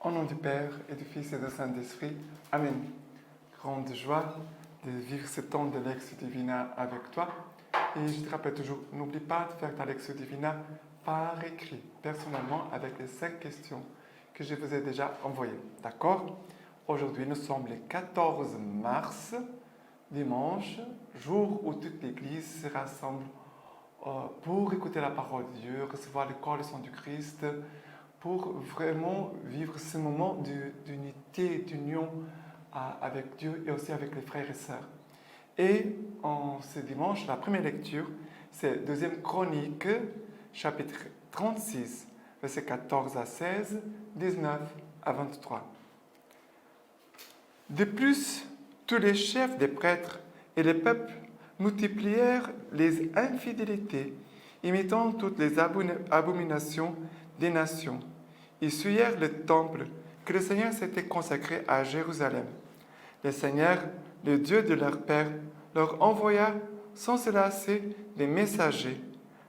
Au nom du Père et du Fils et du Saint-Esprit. Amen. Grande joie de vivre ce temps de Lectio Divina avec toi. Et je te rappelle toujours, n'oublie pas de faire ta Lectio Divina par écrit, personnellement, avec les 5 questions que je vous ai déjà envoyées. D'accord? Aujourd'hui, nous sommes le 14 mars, dimanche, jour où toute l'Église se rassemble pour écouter la parole de Dieu, recevoir le corps et le sang du Christ, pour vraiment vivre ce moment d'unité, d'union avec Dieu et aussi avec les frères et sœurs. Et en ce dimanche, la première lecture, c'est 2e Chronique, chapitre 36, versets 14 à 16, 19 à 23. De plus, tous les chefs des prêtres et les peuples multiplièrent les infidélités, imitant toutes les abominations des nations. Ils souillèrent le temple que le Seigneur s'était consacré à Jérusalem. Le Seigneur, le Dieu de leur père, leur envoya sans se lasser des messagers,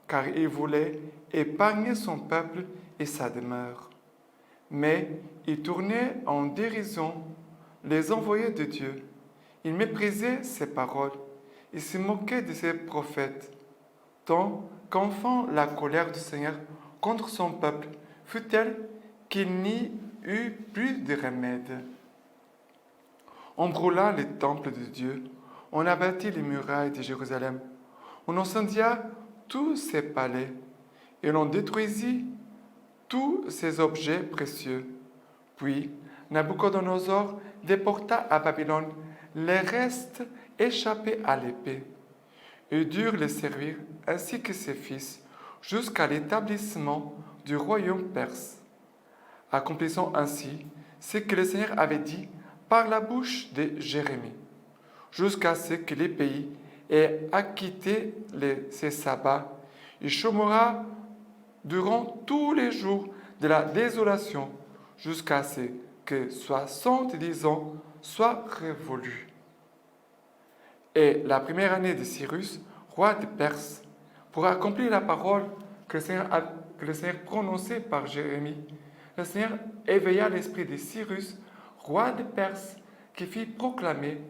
car il voulait épargner son peuple et sa demeure. Mais ils tournaient en dérision les envoyés de Dieu. Ils méprisaient ses paroles. Ils se moquaient de ses prophètes, tant qu'enfin la colère du Seigneur contre son peuple fut telle qu'il n'y eut plus de remède. On brûla les temples de Dieu, on abattit les murailles de Jérusalem, on incendia tous ses palais, et l'on détruisit tous ses objets précieux. Puis Nabuchodonosor déporta à Babylone les restes échappés à l'épée. Ils durent les servir, ainsi que ses fils, jusqu'à l'établissement du royaume perse, accomplissant ainsi ce que le Seigneur avait dit par la bouche de Jérémie, jusqu'à ce que les pays aient acquitté ses sabbats. Il chômera durant tous les jours de la désolation, jusqu'à ce que 70 ans soient révolus. Et la première année de Cyrus, roi de Perse, pour accomplir la parole que le Seigneur prononçait par Jérémie, le Seigneur éveilla l'esprit de Cyrus, roi de Perse, qui fit proclamer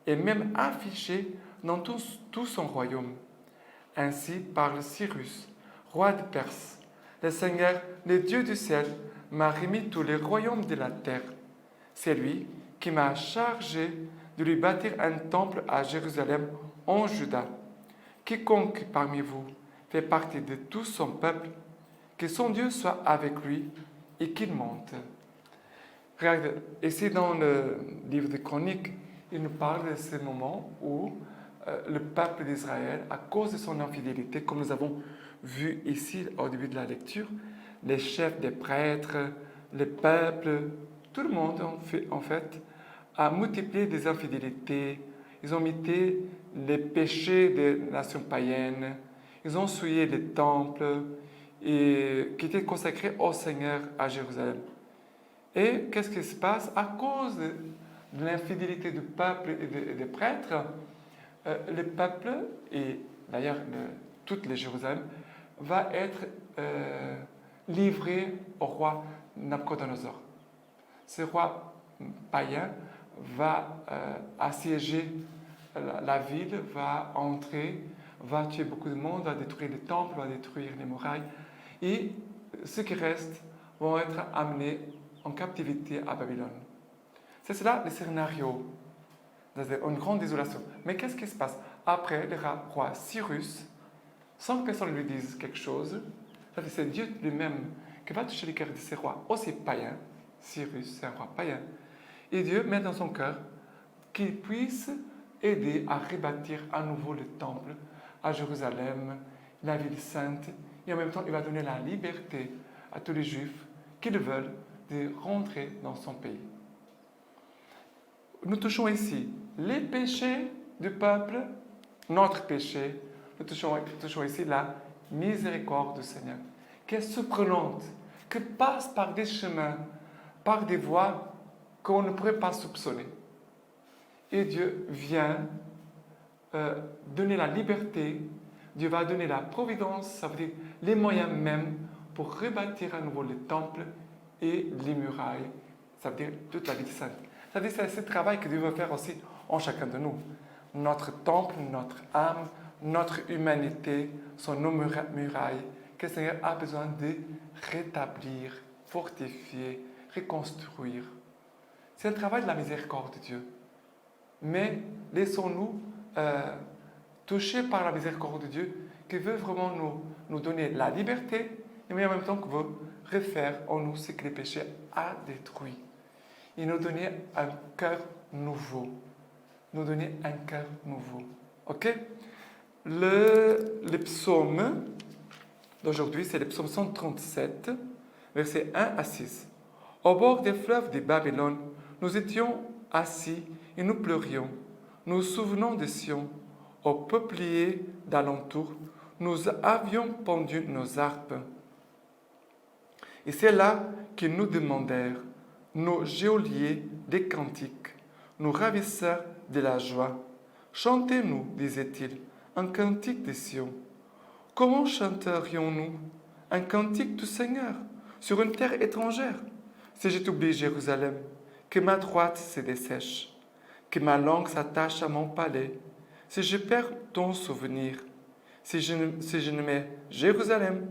et même afficher dans tout son royaume. Ainsi parle Cyrus, roi de Perse. Le Seigneur, le Dieu du ciel, m'a remis tous les royaumes de la terre. C'est lui qui m'a chargé de lui bâtir un temple à Jérusalem, en Juda. Quiconque parmi vous fait partie de tout son peuple, que son Dieu soit avec lui et qu'il monte. Regarde, ici dans le livre des Chroniques, il nous parle de ce moment où le peuple d'Israël, à cause de son infidélité, comme nous avons vu ici au début de la lecture, les chefs des prêtres, le peuple, tout le monde en fait a multiplié des infidélités. Ils ont imité les péchés des nations païennes. Ils ont souillé les temples qui étaient consacrés au Seigneur à Jérusalem. Et qu'est-ce qui se passe? À cause de l'infidélité du peuple et des prêtres, le peuple, et d'ailleurs toute les Jérusalem, va être livré au roi Nabuchodonosor. Ce roi païen va assiéger la ville, va entrer, va tuer beaucoup de monde, va détruire les temples, va détruire les murailles. Et ceux qui restent vont être amenés en captivité à Babylone. C'est cela le scénario, une grande désolation. Mais qu'est-ce qui se passe? Après, le roi Cyrus, sans que personne lui dise quelque chose, c'est Dieu lui-même qui va toucher le cœur de ces rois aussi païens. Cyrus, c'est un roi païen. Et Dieu met dans son cœur qu'il puisse aider à rebâtir à nouveau le temple à Jérusalem, la ville sainte, et en même temps, il va donner la liberté à tous les Juifs qui le veulent de rentrer dans son pays. Nous touchons ici les péchés du peuple, notre péché. Nous touchons ici la miséricorde du Seigneur, qui est surprenante, qui passe par des chemins, par des voies qu'on ne pourrait pas soupçonner. Et Dieu vient donner la liberté, Dieu va donner la providence, ça veut dire les moyens même pour rebâtir à nouveau le temple et les murailles, ça veut dire toute la vie sainte. Ça veut dire que c'est ce travail que Dieu veut faire aussi en chacun de nous. Notre temple, notre âme, notre humanité sont nos murailles que le Seigneur a besoin de rétablir, fortifier, reconstruire. C'est le travail de la miséricorde de Dieu. Mais laissons-nous toucher par la miséricorde de Dieu qui veut vraiment nous donner la liberté, mais en même temps qui veut refaire en nous ce que le péché a détruit. Et nous donner un cœur nouveau. Nous donner un cœur nouveau. OK? Le psaume d'aujourd'hui, c'est le psaume 137, versets 1 à 6. Au bord des fleuves de Babylone, nous étions assis et nous pleurions. Nous nous souvenons de Sion. Aux peupliers d'alentour, nous avions pendu nos harpes. Et c'est là qu'ils nous demandèrent, nos geôliers, des cantiques, nos ravisseurs de la joie. Chantez-nous, disait-il, un cantique de Sion. Comment chanterions-nous un cantique du Seigneur sur une terre étrangère? Si je t'oublie, Jérusalem, que ma droite se dessèche, que ma langue s'attache à mon palais, si je perds ton souvenir, si je ne mets Jérusalem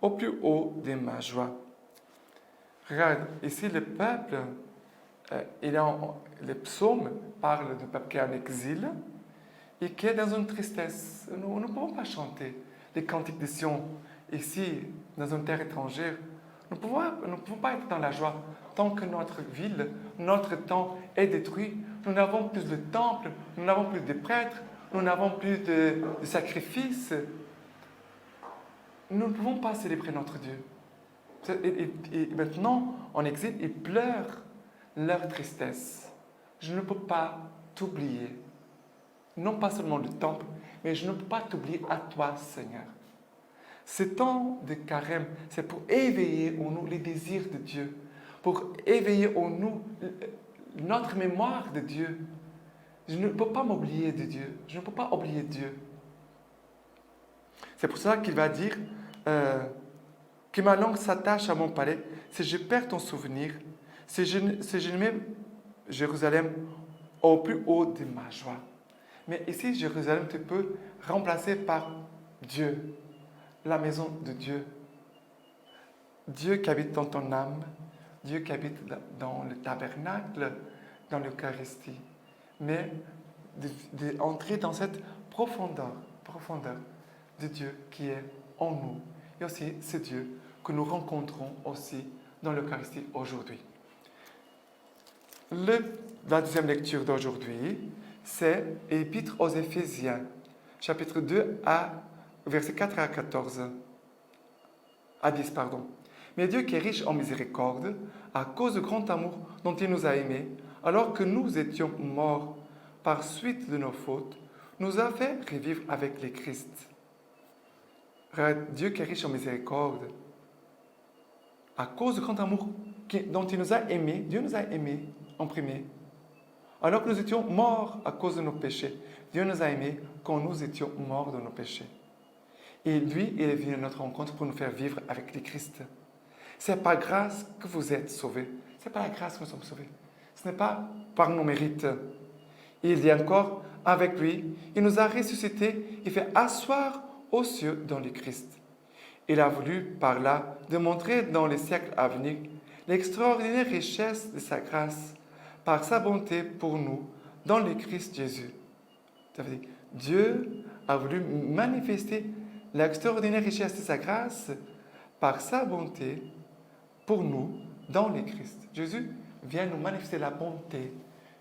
au plus haut de ma joie. Regarde, ici le peuple, le psaume parle du peuple qui est en exil et qui est dans une tristesse. Nous ne pouvons pas chanter les cantiques de Sion ici, dans une terre étrangère. Nous ne pouvons pas être dans la joie tant que notre ville, notre temps est détruit. Nous n'avons plus de temple, nous n'avons plus de prêtres, nous n'avons plus de sacrifices. Nous ne pouvons pas célébrer notre Dieu. Et maintenant, en exil, ils pleurent leur tristesse. Je ne peux pas t'oublier. Non pas seulement le temple, mais je ne peux pas t'oublier à toi, Seigneur. Ce temps de carême, c'est pour éveiller en nous les désirs de Dieu, pour éveiller en nous notre mémoire de Dieu. Je ne peux pas m'oublier de Dieu. Je ne peux pas oublier Dieu. C'est pour ça qu'il va dire que ma langue s'attache à mon palais, si je perds ton souvenir, si je ne mets Jérusalem au plus haut de ma joie. Mais ici, Jérusalem, tu peux remplacer par Dieu, la maison de Dieu. Dieu qui habite dans ton âme, Dieu qui habite dans le tabernacle, dans l'Eucharistie. Mais d'entrer dans cette profondeur de Dieu qui est en nous. Et aussi, c'est Dieu que nous rencontrons aussi dans l'Eucharistie aujourd'hui. La deuxième lecture d'aujourd'hui, c'est l'Épître aux Éphésiens, chapitre 2, versets 4 à 14. À 10, pardon. Mais Dieu qui est riche en miséricorde, à cause du grand amour dont il nous a aimés, alors que nous étions morts par suite de nos fautes, nous a fait revivre avec le Christ. Dieu qui est riche en miséricorde, à cause du grand amour dont il nous a aimés, Dieu nous a aimés en premier. Alors que nous étions morts à cause de nos péchés, Dieu nous a aimés quand nous étions morts de nos péchés. Et lui, il est venu à notre rencontre pour nous faire vivre avec le Christ. C'est par grâce que vous êtes sauvés. C'est par la grâce que nous sommes sauvés. Ce n'est pas par nos mérites. Et il dit encore, avec lui, il nous a ressuscités et fait asseoir aux cieux dans le Christ. Il a voulu, par là, démontrer dans les siècles à venir l'extraordinaire richesse de sa grâce, par sa bonté pour nous, dans le Christ Jésus. Ça veut dire, Dieu a voulu manifester l'extraordinaire richesse de sa grâce par sa bonté pour nous, dans le Christ. Jésus vient nous manifester la bonté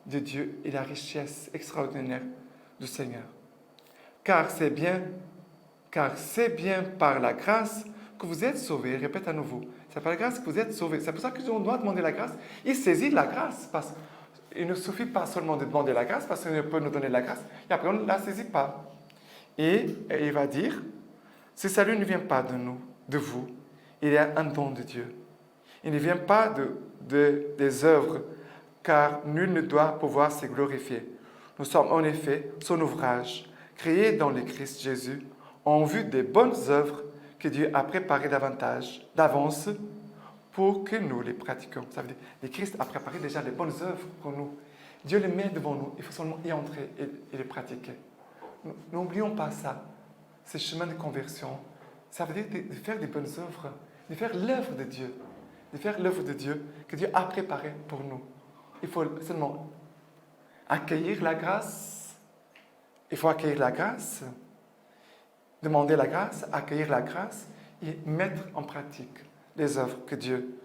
de Dieu et la richesse extraordinaire du Seigneur. Car c'est bien par la grâce que vous êtes sauvés. Répète à nouveau. C'est par la grâce que vous êtes sauvés. C'est pour ça qu'on doit demander la grâce. Il saisit la grâce. Parce qu'il ne suffit pas seulement de demander la grâce, parce qu'il peut nous donner la grâce, et après on ne la saisit pas. Et il va dire, ce salut ne vient pas de nous, de vous. Il est un don de Dieu. Il ne vient pas des œuvres, car nul ne doit pouvoir se glorifier. Nous sommes en effet son ouvrage, créé dans le Christ Jésus, en vue des bonnes œuvres que Dieu a préparées d'avance pour que nous les pratiquions. Ça veut dire que Christ a préparé déjà les bonnes œuvres pour nous. Dieu les met devant nous, il faut seulement y entrer et les pratiquer. N'oublions pas ça, ce chemin de conversion. Ça veut dire de faire des bonnes œuvres, de faire l'œuvre de Dieu, de faire l'œuvre de Dieu que Dieu a préparée pour nous. Il faut seulement accueillir la grâce. Il faut accueillir la grâce, demander la grâce, accueillir la grâce et mettre en pratique les œuvres que Dieu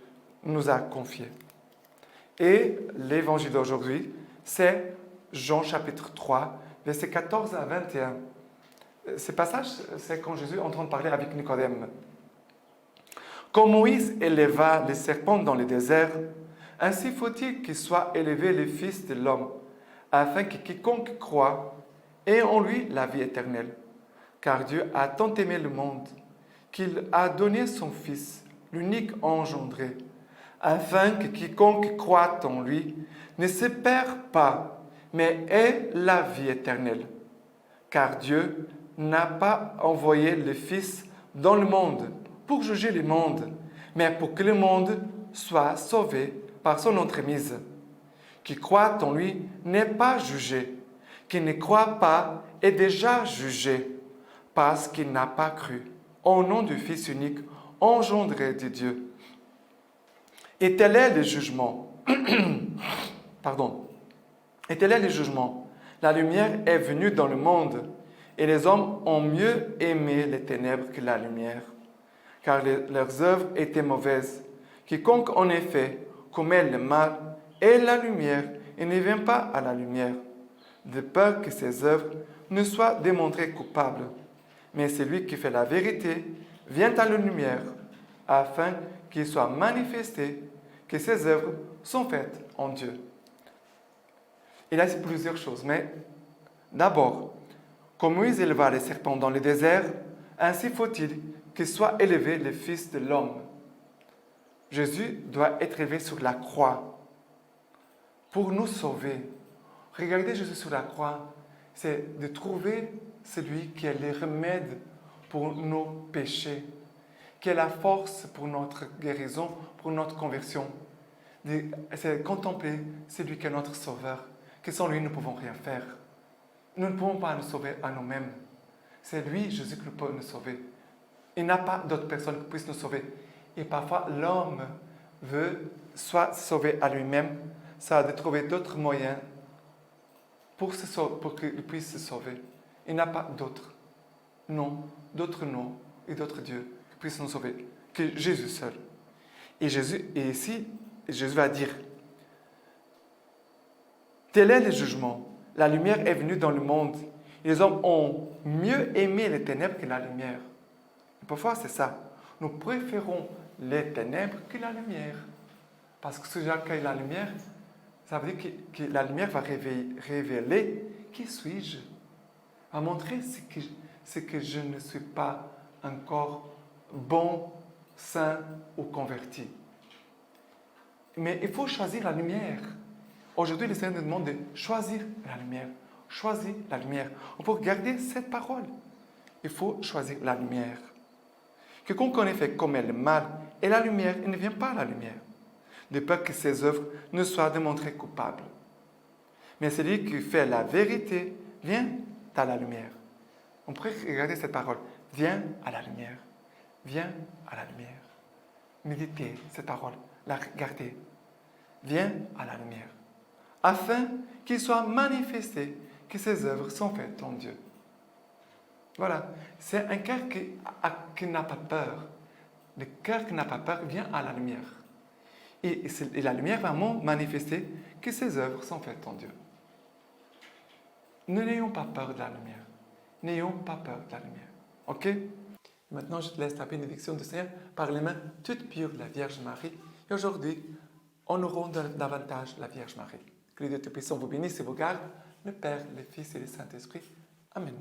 nous a confiées. Et l'évangile d'aujourd'hui, c'est Jean chapitre 3, versets 14 à 21. Ce passage, c'est quand Jésus est en train de parler avec Nicodème. Comme Moïse éleva les serpents dans le désert, ainsi faut-il qu'il soit élevé le Fils de l'homme, afin que quiconque croit ait en lui la vie éternelle. Car Dieu a tant aimé le monde qu'il a donné son Fils, l'unique engendré, afin que quiconque croit en lui ne se perd pas, mais ait la vie éternelle. Car Dieu n'a pas envoyé le Fils dans le monde pour juger le monde, mais pour que le monde soit sauvé par son entremise. Qui croit en lui n'est pas jugé, qui ne croit pas est déjà jugé, parce qu'il n'a pas cru au nom du Fils unique engendré de Dieu. Et tel est le jugement. Pardon. Et tel est le jugement. La lumière est venue dans le monde, et les hommes ont mieux aimé les ténèbres que la lumière, car leurs œuvres étaient mauvaises. Quiconque en effet commet le mal est la lumière et ne vient pas à la lumière, de peur que ses œuvres ne soient démontrées coupables. Mais celui qui fait la vérité vient à la lumière, afin qu'il soit manifesté que ses œuvres sont faites en Dieu. Il y a plusieurs choses, mais d'abord, comme Moïse éleva les serpents dans le désert, ainsi faut-il que soit élevé le Fils de l'homme. Jésus doit être élevé sur la croix pour nous sauver. Regardez Jésus sur la croix, c'est de trouver celui qui est le remède pour nos péchés, qui est la force pour notre guérison, pour notre conversion. C'est de contempler celui qui est notre sauveur, que sans lui nous ne pouvons rien faire. Nous ne pouvons pas nous sauver à nous-mêmes. C'est lui, Jésus, qui peut nous sauver. Il n'y a pas d'autre personne qui puisse nous sauver. Et parfois, l'homme veut soit se sauver à lui-même, soit de trouver d'autres moyens pour qu'il puisse se sauver. Il n'y a pas d'autres noms et d'autres dieux qui puissent nous sauver que Jésus seul. Et ici, Jésus va dire, tel est le jugement. La lumière est venue dans le monde. Les hommes ont mieux aimé les ténèbres que la lumière. Et parfois, c'est ça. Nous préférons les ténèbres que la lumière. Parce que si j'accueille la lumière, ça veut dire que la lumière va révéler qui suis-je, va montrer ce que je ne suis pas encore bon, saint ou converti. Mais il faut choisir la lumière. Aujourd'hui, le Seigneur nous demande de choisir la lumière. Choisir la lumière. Pour garder cette parole, il faut choisir la lumière. Quiconque en effet commet le mal et la lumière, il ne vient pas à la lumière, de peur que ses œuvres ne soient démontrées coupables. Mais celui qui fait la vérité vient à la lumière. On pourrait regarder cette parole. Viens à la lumière. Viens à la lumière. Méditez cette parole. La regardez. Viens à la lumière. Afin qu'il soit manifesté que ses œuvres sont faites en Dieu. Voilà. C'est un cœur qui n'a pas peur. Le cœur qui n'a pas peur vient à la lumière. Et la lumière va manifester que ses œuvres sont faites en Dieu. Ne n'ayons pas peur de la lumière. N'ayons pas peur de la lumière. OK? Maintenant, je te laisse la bénédiction du Seigneur par les mains toutes pures de la Vierge Marie. Et aujourd'hui, honorons davantage la Vierge Marie. Que le Dieu Tout-Puissant vous bénisse et vous garde, le Père, le Fils et le Saint-Esprit. Amen.